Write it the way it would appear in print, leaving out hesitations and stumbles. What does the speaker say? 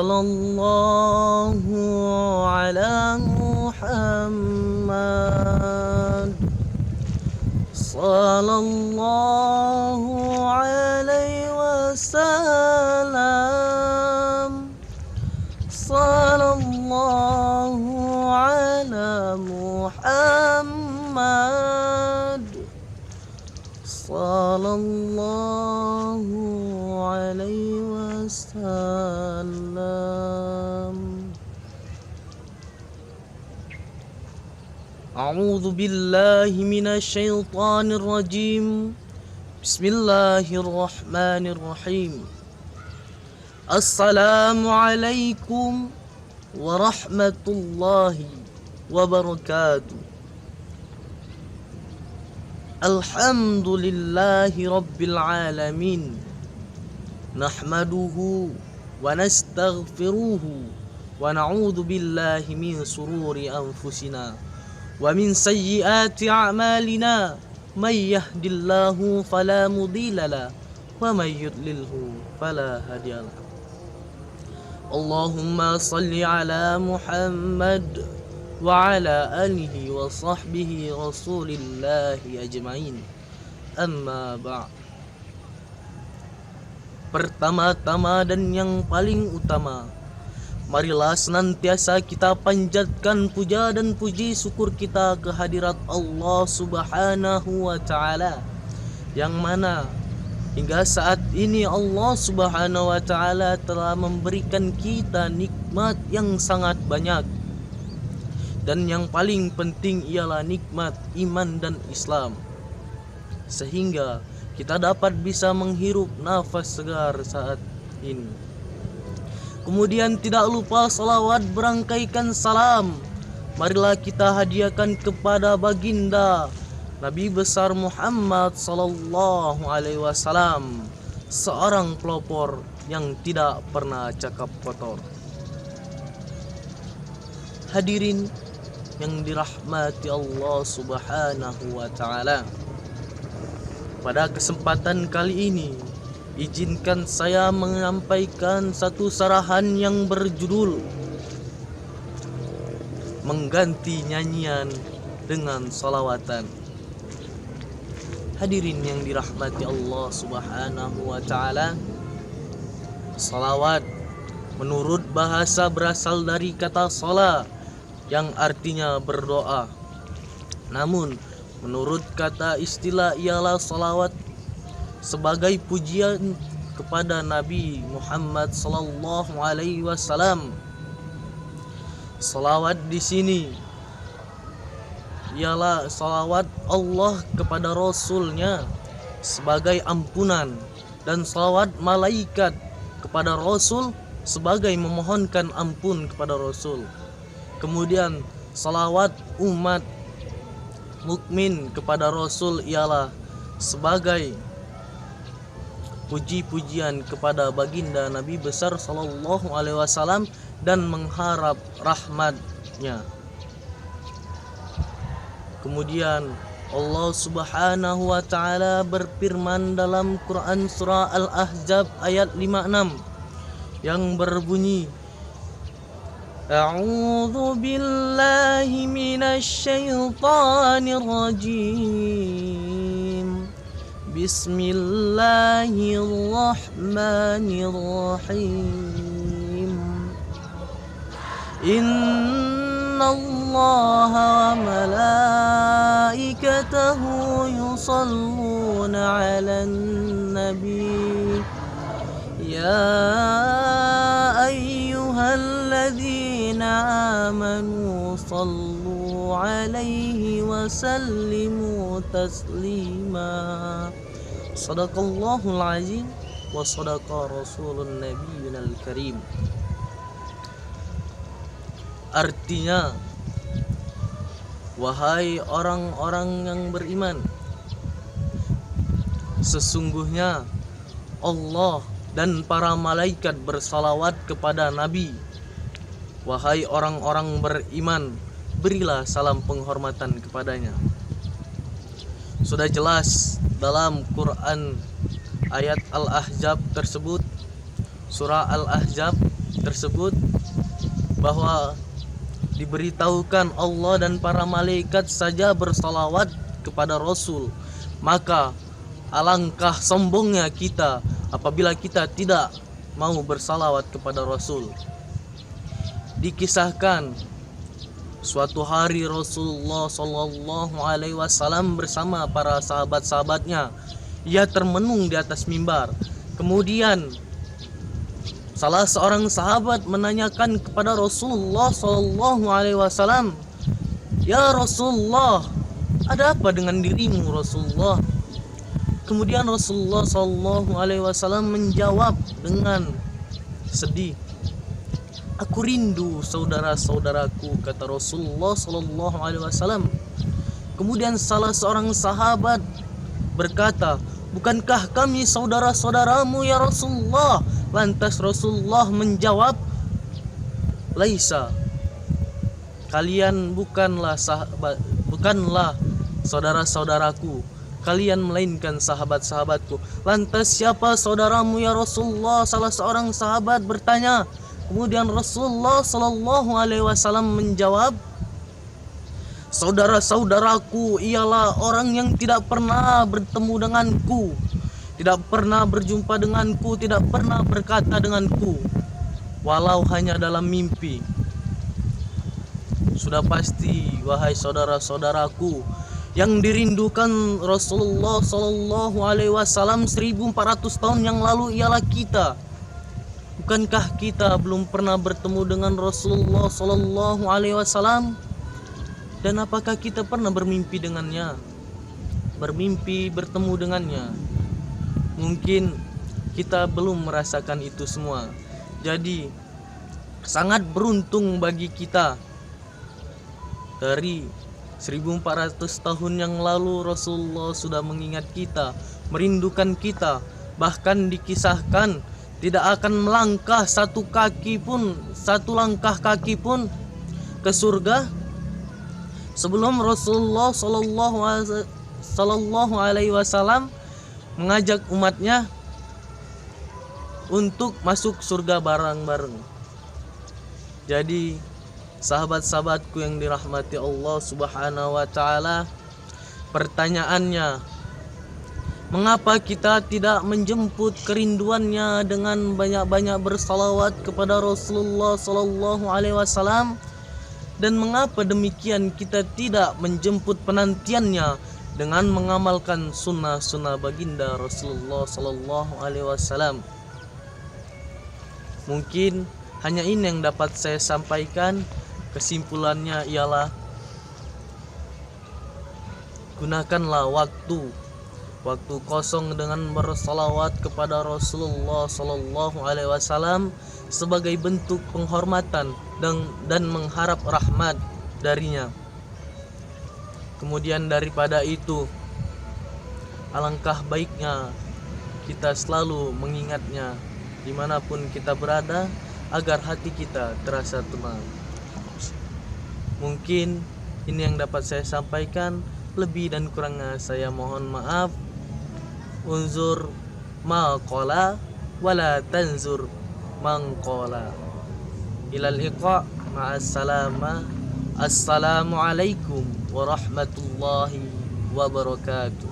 Sallallahu ala Muhammad. Sallallahu alaihi wasallam. Sallallahu ala Muhammad. Sallallahu alaihi wasallam. A'udzu billahi minasy syaithanir rajim. Bismillahirrahmanirrahim. Assalamualaikum warahmatullahi wabarakatuh. Alhamdulillahi rabbil alamin. Nahmaduhu wa nastaghfiruhu wa na'udzu billahi min sururi anfusina wa min sayyiati a'malina. May yahdillahu fala mudilla lahu wa may yudlilhu fala hadiyalah. Allahumma salli ala Muhammad wa ala alihi wa sahbihi rasulillahi ajma'in. Amma ba'd. Pertama-tama dan yang paling utama, marilah senantiasa kita panjatkan puja dan puji syukur kita kehadirat Allah Subhanahu wa Ta'ala, yang mana hingga saat ini Allah Subhanahu wa Ta'ala telah memberikan kita nikmat yang sangat banyak. Dan yang paling penting ialah nikmat iman dan Islam, sehingga kita dapat bisa menghirup nafas segar saat ini. Kemudian tidak lupa salawat berangkaikan salam marilah kita hadiahkan kepada baginda Nabi besar Muhammad sallallahu alaihi wasallam, seorang pelopor yang tidak pernah cakap kotor. Hadirin yang dirahmati Allah Subhanahu wa Ta'ala, pada kesempatan kali ini izinkan saya menyampaikan satu sarahan yang berjudul Mengganti Nyanyian dengan Salawatan. Hadirin yang dirahmati Allah Subhanahu wa Ta'ala, salawat menurut bahasa berasal dari kata salat yang artinya berdoa. Namun menurut kata istilah ialah salawat sebagai pujian kepada Nabi Muhammad sallallahu alaihi wasallam. Salawat di sini ialah salawat Allah kepada Rasulnya sebagai ampunan, dan salawat malaikat kepada Rasul sebagai memohonkan ampun kepada Rasul. Kemudian salawat umat mukmin kepada Rasul ialah sebagai puji-pujian kepada baginda Nabi besar sallallahu alaihi wasallam dan mengharap rahmatnya. Kemudian Allah Subhanahu wa Ta'ala berfirman dalam Quran surah Al-Ahzab ayat 56 yang berbunyi, A'udzu billahi minasy syaithanir rajim. Bismillahirrahmanirrahim. Innallaha wa malaikatahu yusalluna 'alan nabi. Ya ayyuhalladzina amanu sallu 'alaihi wa sallimu taslima. Shadaqallahul azim wa shadaqa rasulun nabiyunal karim. Artinya, wahai orang-orang yang beriman, sesungguhnya Allah dan para malaikat bersalawat kepada Nabi. Wahai orang-orang beriman, berilah salam penghormatan kepadanya. Sudah jelas dalam Quran ayat Al-Ahzab tersebut, surah Al-Ahzab tersebut bahwa diberitahukan Allah dan para malaikat saja bersalawat kepada Rasul, maka alangkah sombongnya kita apabila kita tidak mau bersalawat kepada Rasul. Dikisahkan suatu hari Rasulullah Shallallahu Alaihi Wasallam bersama para sahabat-sahabatnya, ia termenung di atas mimbar. Kemudian salah seorang sahabat menanyakan kepada Rasulullah Shallallahu Alaihi Wasallam, "Ya Rasulullah, ada apa dengan dirimu Rasulullah?" Kemudian Rasulullah Shallallahu Alaihi Wasallam menjawab dengan sedih, "Aku rindu saudara-saudaraku," kata Rasulullah Shallallahu Alaihi Wasallam. Kemudian salah seorang sahabat berkata, "Bukankah kami saudara-saudaramu ya Rasulullah?" Lantas Rasulullah menjawab, "Laisa, kalian bukanlah saudara-saudaraku, kalian melainkan sahabat-sahabatku." Lantas siapa saudaramu ya Rasulullah? Salah seorang sahabat bertanya. Kemudian Rasulullah Shallallahu Alaihi Wasallam menjawab, "Saudara-saudaraku ialah orang yang tidak pernah bertemu denganku, tidak pernah berjumpa denganku, tidak pernah berkata denganku, walau hanya dalam mimpi." Sudah pasti wahai saudara-saudaraku, yang dirindukan Rasulullah Shallallahu Alaihi Wasallam 1400 tahun yang lalu ialah kita. Bukankah kita belum pernah bertemu dengan Rasulullah Shallallahu Alaihi Wasallam? Dan apakah kita pernah bermimpi dengannya? Bermimpi bertemu dengannya? Mungkin kita belum merasakan itu semua. Jadi sangat beruntung bagi kita. Dari 1400 tahun yang lalu Rasulullah sudah mengingat kita, merindukan kita. Bahkan dikisahkan tidak akan melangkah satu langkah kaki pun ke surga sebelum Rasulullah Sallallahu Alaihi Wasallam mengajak umatnya untuk masuk surga bareng-bareng. Jadi sahabat-sahabatku yang dirahmati Allah Subhanahu wa taala, pertanyaannya, mengapa kita tidak menjemput kerinduannya dengan banyak-banyak bersalawat kepada Rasulullah Sallallahu Alaihi Wasallam? Dan mengapa demikian kita tidak menjemput penantiannya dengan mengamalkan sunnah-sunnah baginda Rasulullah Sallallahu Alaihi Wasallam? Mungkin hanya ini yang dapat saya sampaikan. Kesimpulannya ialah gunakanlah waktu kosong dengan bersalawat kepada Rasulullah Sallallahu Alaihi Wasallam sebagai bentuk penghormatan dan mengharap rahmat darinya. Kemudian daripada itu, alangkah baiknya kita selalu mengingatnya dimanapun kita berada agar hati kita terasa tenang. Mungkin ini yang dapat saya sampaikan. Lebih dan kurangnya saya mohon maaf. Unzur ma qala wala tanzur man qala. Ilal liqa ma'as salama. Assalamualaikum warahmatullahi wabarakatuh.